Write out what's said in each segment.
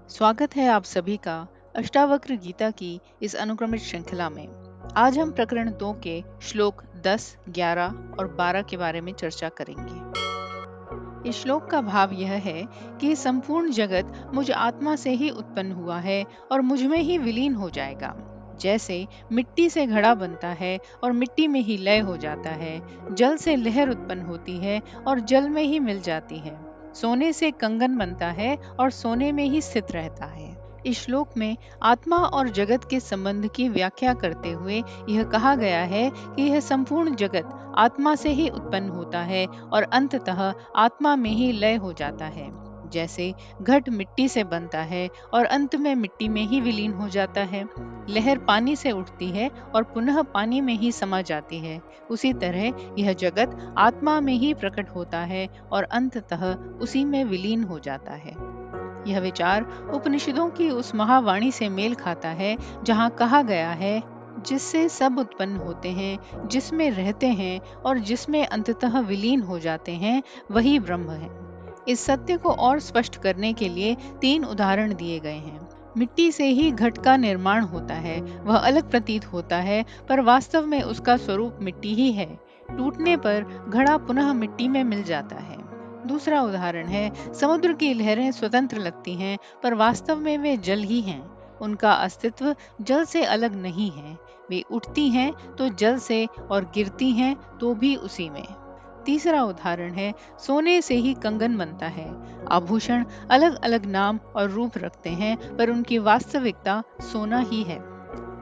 स्वागत है आप सभी का अष्टावक्र गीता की इस अनुक्रमित श्रृंखला में। आज हम प्रकरण 2 के श्लोक 10, 11 और 12 के बारे में चर्चा करेंगे। इस श्लोक का भाव यह है कि संपूर्ण जगत मुझ आत्मा से ही उत्पन्न हुआ है और मुझ में ही विलीन हो जाएगा। जैसे मिट्टी से घड़ा बनता है और मिट्टी में ही लय हो जाता है, जल से लहर उत्पन्न होती है और जल में ही मिल जाती है, सोने से कंगन बनता है और सोने में ही स्थित रहता है। इस श्लोक में आत्मा और जगत के संबंध की व्याख्या करते हुए यह कहा गया है कि यह संपूर्ण जगत आत्मा से ही उत्पन्न होता है और अंततः आत्मा में ही लय हो जाता है। जैसे घट मिट्टी से बनता है और अंत में मिट्टी में ही विलीन हो जाता है, लहर पानी से उठती है और पुनः पानी में ही समा जाती है, उसी तरह यह जगत आत्मा में ही प्रकट होता है और अंततः उसी में विलीन हो जाता है। यह विचार उपनिषदों की उस महावाणी से मेल खाता है जहाँ कहा गया है, जिससे सब उत्पन्न होते हैं, जिसमें रहते हैं और जिसमें अंततः विलीन हो जाते हैं, वही ब्रह्म है। इस सत्य को और स्पष्ट करने के लिए 3 उदाहरण दिए गए हैं। मिट्टी से ही घट का निर्माण होता है, वह अलग प्रतीत होता है पर वास्तव में उसका स्वरूप मिट्टी ही है। टूटने पर घड़ा पुनः मिट्टी में मिल जाता है। दूसरा उदाहरण है, समुद्र की लहरें स्वतंत्र लगती हैं पर वास्तव में वे जल ही हैं। उनका अस्तित्व जल से अलग नहीं है। वे उठती हैं तो जल से और गिरती हैं तो भी उसी में। तीसरा उदाहरण है, सोने से ही कंगन बनता है। आभूषण अलग अलग नाम और रूप रखते हैं पर उनकी वास्तविकता सोना ही है।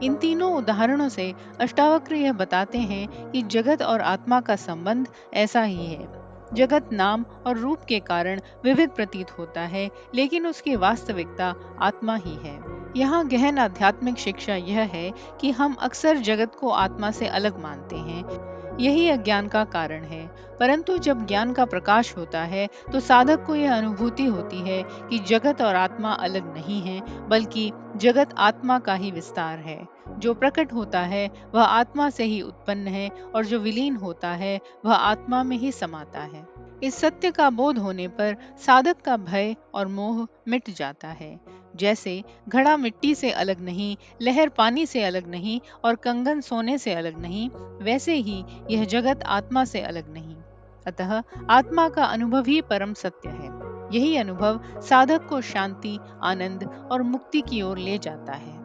इन तीनों उदाहरणों से अष्टावक्र यह बताते हैं कि जगत और आत्मा का संबंध ऐसा ही है। जगत नाम और रूप के कारण विविध प्रतीत होता है, लेकिन उसकी वास्तविकता आत्मा ही है। यहाँ गहन आध्यात्मिक शिक्षा यह है कि हम अक्सर जगत को आत्मा से अलग मानते हैं। यही अज्ञान का कारण है। परंतु जब ज्ञान का प्रकाश होता है तो साधक को यह अनुभूति होती है कि जगत और आत्मा अलग नहीं है, बल्कि जगत आत्मा का ही विस्तार है। जो प्रकट होता है वह आत्मा से ही उत्पन्न है और जो विलीन होता है वह आत्मा में ही समाता है। इस सत्य का बोध होने पर साधक का भय और मोह मिट जाता है। जैसे घड़ा मिट्टी से अलग नहीं, लहर पानी से अलग नहीं और कंगन सोने से अलग नहीं, वैसे ही यह जगत आत्मा से अलग नहीं। अतः आत्मा का अनुभव ही परम सत्य है। यही अनुभव साधक को शांति, आनंद और मुक्ति की ओर ले जाता है।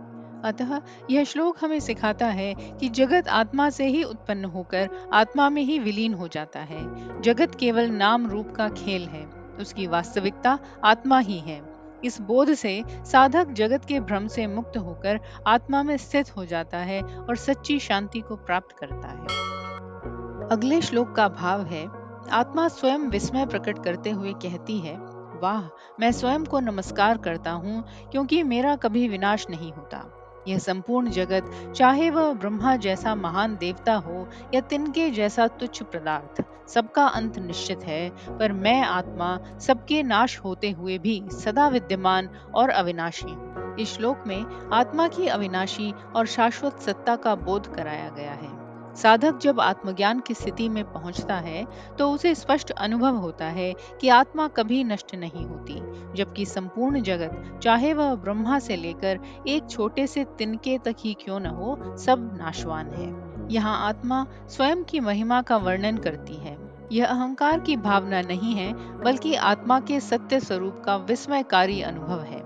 अतः यह श्लोक हमें सिखाता है कि जगत आत्मा से ही उत्पन्न होकर आत्मा में ही विलीन हो जाता है। जगत केवल नाम रूप का खेल है, उसकी वास्तविकता आत्मा ही है। इस बोध से साधक जगत के भ्रम से मुक्त होकर आत्मा में स्थित हो जाता है और सच्ची शांति को प्राप्त करता है। अगले श्लोक का भाव है, आत्मा स्वयं विस्मय प्रकट करते हुए कहती है, वाह, मैं स्वयं को नमस्कार करता हूँ क्योंकि मेरा कभी विनाश नहीं होता। यह संपूर्ण जगत, चाहे वह ब्रह्मा जैसा महान देवता हो या तिनके जैसा तुच्छ पदार्थ, सबका अंत निश्चित है, पर मैं आत्मा सबके नाश होते हुए भी सदा विद्यमान और अविनाशी हूँ। इस श्लोक में आत्मा की अविनाशी और शाश्वत सत्ता का बोध कराया गया है। साधक जब आत्मज्ञान की स्थिति में पहुंचता है तो उसे स्पष्ट अनुभव होता है कि आत्मा कभी नष्ट नहीं होती, जबकि संपूर्ण जगत, चाहे वह ब्रह्मा से लेकर एक छोटे से तिनके तक ही क्यों न हो, सब नाशवान है। यहाँ आत्मा स्वयं की महिमा का वर्णन करती है। यह अहंकार की भावना नहीं है, बल्कि आत्मा के सत्य स्वरूप का विस्मयकारी अनुभव है।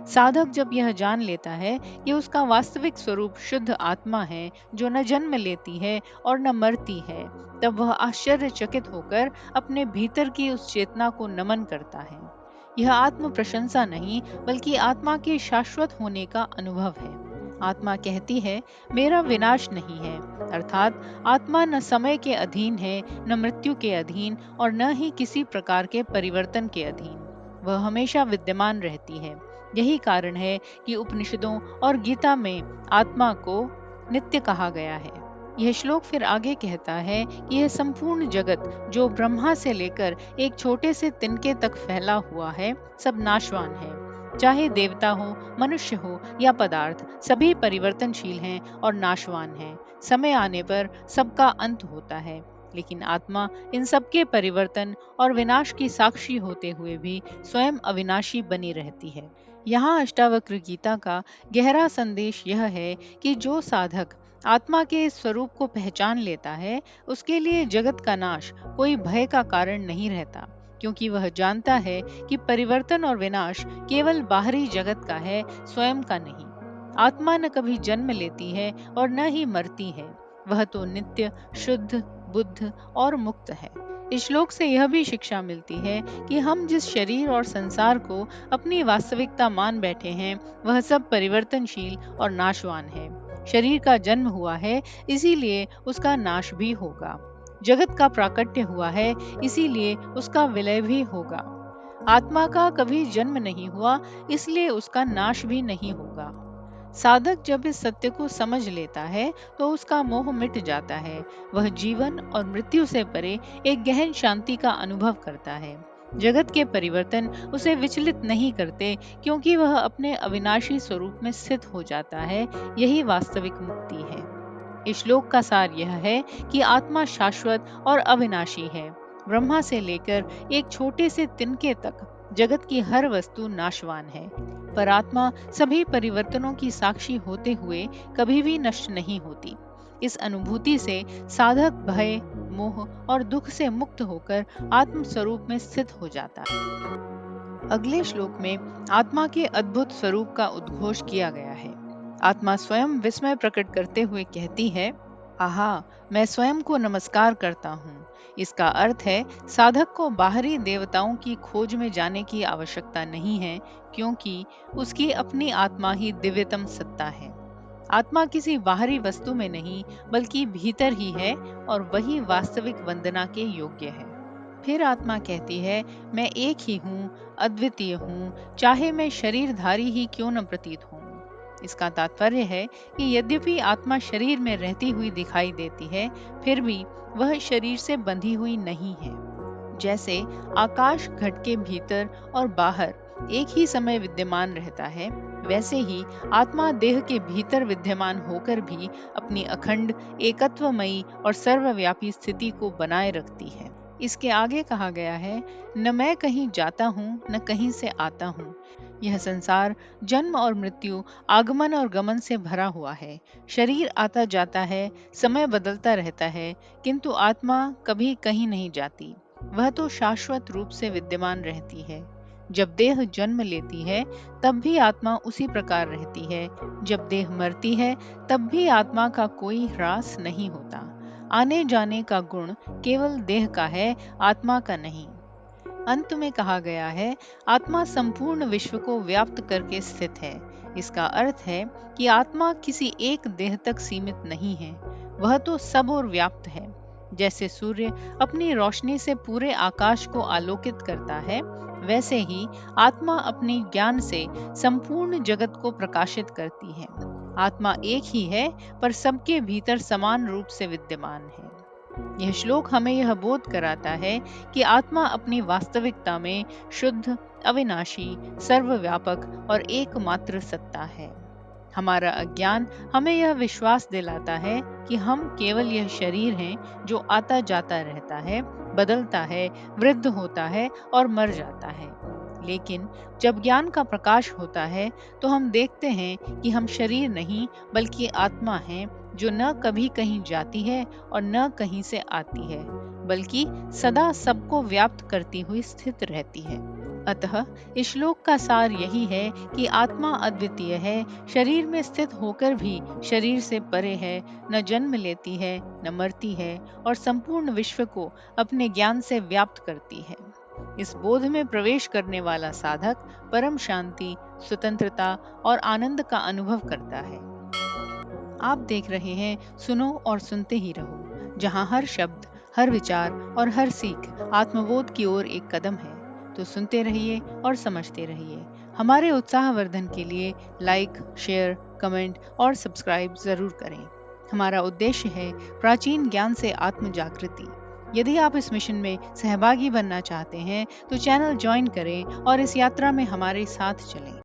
साधक जब यह जान लेता है कि उसका वास्तविक स्वरूप शुद्ध आत्मा है, जो न जन्म लेती है और न मरती है, तब वह आश्चर्यचकित होकर अपने भीतर की उस चेतना को नमन करता है। यह आत्म प्रशंसा नहीं, बल्कि आत्मा के शाश्वत होने का अनुभव है। आत्मा कहती है, मेरा विनाश नहीं है, अर्थात आत्मा न समय के अधीन है, न मृत्यु के अधीन और न ही किसी प्रकार के परिवर्तन के अधीन। वह हमेशा विद्यमान रहती है। यही कारण है कि उपनिषदों और गीता में आत्मा को नित्य कहा गया है। यह श्लोक फिर आगे कहता है कि यह संपूर्ण जगत, जो ब्रह्मा से लेकर एक छोटे से तिनके तक फैला हुआ है, सब नाशवान है। चाहे देवता हो, मनुष्य हो या पदार्थ, सभी परिवर्तनशील हैं और नाशवान हैं। समय आने पर सबका अंत होता है। लेकिन आत्मा इन सबके परिवर्तन और विनाश की साक्षी होते हुए भी स्वयं अविनाशी बनी रहती है। यहाँ अष्टावक्र गीता का गहरा संदेश यह है कि जो साधक आत्मा के इस स्वरूप को पहचान लेता है, उसके लिए जगत का नाश कोई भय का कारण नहीं रहता, क्योंकि वह जानता है कि परिवर्तन और विनाश केवल बाहरी जगत का है, स्वयं का नहीं। आत्मा न कभी जन्म लेती है और न ही मरती है। वह तो नित्य, शुद्ध, बुद्ध और मुक्त है। इस श्लोक से यह भी शिक्षा मिलती है कि हम जिस शरीर और संसार को अपनी वास्तविकता मान बैठे हैं, वह सब परिवर्तनशील और नाशवान है। शरीर का जन्म हुआ है, इसीलिए उसका नाश भी होगा। जगत का प्राकट्य हुआ है, इसीलिए उसका विलय भी होगा। आत्मा का कभी जन्म नहीं हुआ, इसलिए उसका नाश भी नहीं होगा। साधक जब इस सत्य को समझ लेता है, तो उसका मोह मिट जाता है। वह जीवन और मृत्यु से परे एक गहन शांति का अनुभव करता है। जगत के परिवर्तन उसे विचलित नहीं करते, क्योंकि वह अपने अविनाशी स्वरूप में स्थित हो जाता है। यही वास्तविक मुक्ति है। इस श्लोक का सार यह है कि आत्मा शाश्वत और अविनाशी है। ब्रह्मा से लेकर एक छोटे से तिनके तक जगत की हर वस्तु नाशवान है, पर आत्मा सभी परिवर्तनों की साक्षी होते हुए कभी भी नष्ट नहीं होती। इस अनुभूति से साधक भय, मोह और दुख से मुक्त होकर आत्म स्वरूप में स्थित हो जाता है। अगले श्लोक में आत्मा के अद्भुत स्वरूप का उद्घोष किया गया है। आत्मा स्वयं विस्मय प्रकट करते हुए कहती है, आहा, मैं स्वयं को नमस्कार करता हूँ। इसका अर्थ है, साधक को बाहरी देवताओं की खोज में जाने की आवश्यकता नहीं है, क्योंकि उसकी अपनी आत्मा ही दिव्यतम सत्ता है। आत्मा किसी बाहरी वस्तु में नहीं, बल्कि भीतर ही है, और वही वास्तविक वंदना के योग्य है। फिर आत्मा कहती है, मैं एक ही हूँ, अद्वितीय हूँ, चाहे मैं शरीरधारी ही क्यों न प्रतीत हूँ। इसका तात्पर्य है कि यद्यपि आत्मा शरीर में रहती हुई दिखाई देती है, फिर भी वह शरीर से बंधी हुई नहीं है। जैसे आकाश घट के भीतर और बाहर एक ही समय विद्यमान रहता है, वैसे ही आत्मा देह के भीतर विद्यमान होकर भी अपनी अखंड, एकत्वमयी और सर्वव्यापी स्थिति को बनाए रखती है। इसके आगे कहा गया है, न मैं कहीं जाता हूँ, न कहीं से आता हूँ। यह संसार जन्म और मृत्यु, आगमन और गमन से भरा हुआ है। शरीर आता जाता है, समय बदलता रहता है, किंतु आत्मा कभी कहीं नहीं जाती। वह तो शाश्वत रूप से विद्यमान रहती है। जब देह जन्म लेती है, तब भी आत्मा उसी प्रकार रहती है। जब देह मरती है, तब भी आत्मा का कोई ह्रास नहीं होता। आने जाने का गुण केवल देह का है, आत्मा का नहीं। अंत में कहा गया है, आत्मा संपूर्ण विश्व को व्याप्त करके स्थित है। इसका अर्थ है कि आत्मा किसी एक देह तक सीमित नहीं है, वह तो सब ओर व्याप्त है। जैसे सूर्य अपनी रोशनी से पूरे आकाश को आलोकित करता है, वैसे ही आत्मा अपने ज्ञान से संपूर्ण जगत को प्रकाशित करती है। आत्मा एक ही है, पर सबके भीतर समान रूप से विद्यमान है। यह श्लोक हमें यह बोध कराता है कि आत्मा अपनी वास्तविकता में शुद्ध, अविनाशी, सर्वव्यापक और एकमात्र सत्ता है। हमारा अज्ञान हमें यह विश्वास दिलाता है कि हम केवल यह शरीर हैं, जो आता जाता रहता है, बदलता है, वृद्ध होता है और मर जाता है। लेकिन जब ज्ञान का प्रकाश होता है, तो हम देखते हैं कि हम शरीर नहीं, बल्कि आत्मा हैं, जो न कभी कहीं जाती है और न कहीं से आती है, बल्कि सदा सबको व्याप्त करती हुई स्थित रहती है। अतः इस श्लोक का सार यही है कि आत्मा अद्वितीय है, शरीर में स्थित होकर भी शरीर से परे है, न जन्म लेती है, न मरती है, और संपूर्ण विश्व को अपने ज्ञान से व्याप्त करती है। इस बोध में प्रवेश करने वाला साधक परम शांति, स्वतंत्रता और आनंद का अनुभव करता है। आप देख रहे हैं सुनो और सुनते ही रहो, जहां हर शब्द, हर विचार और हर सीख आत्मबोध की ओर एक कदम है। तो सुनते रहिए और समझते रहिए। हमारे उत्साहवर्धन के लिए लाइक, शेयर, कमेंट और सब्सक्राइब जरूर करें। हमारा उद्देश्य है प्राचीन ज्ञान से आत्म जागृति। यदि आप इस मिशन में सहभागी बनना चाहते हैं, तो चैनल ज्वाइन करें और इस यात्रा में हमारे साथ चलें।